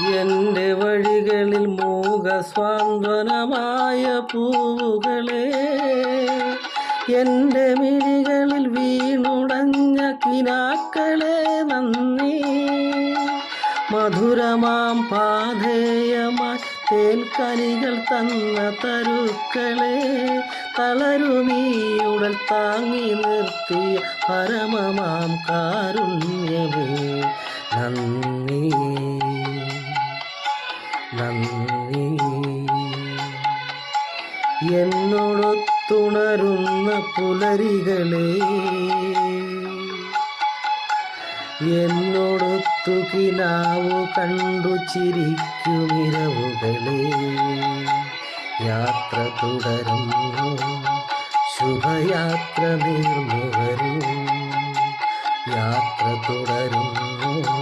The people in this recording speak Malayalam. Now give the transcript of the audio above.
എൻ്റെ വഴികളിൽ മൂകസ്വാന്തനമായ പൂവുകളെ, എൻ്റെ മിഴികളിൽ വീണുടഞ്ഞ കിനാക്കളെ നന്ദി. മധുരമാം പാധേയമായി തേൻകനികൾ തന്ന തരുക്കളെ, തളരുമീയുടൽ താങ്ങി നിർത്തിയ പരമമാം കാരുണ്യമേ നന്ദി നന്ദി. എന്നോടൊത്തുണരുന്ന പുലരികളെ, എന്നോടൊത്തു കിനാവു കണ്ടു ചിരിക്കുമിരവുകളെ, യാത്ര തുടരുന്നു ശുഭയാത്ര നേർന്നു വരൂ, യാത്ര തുടരുന്നു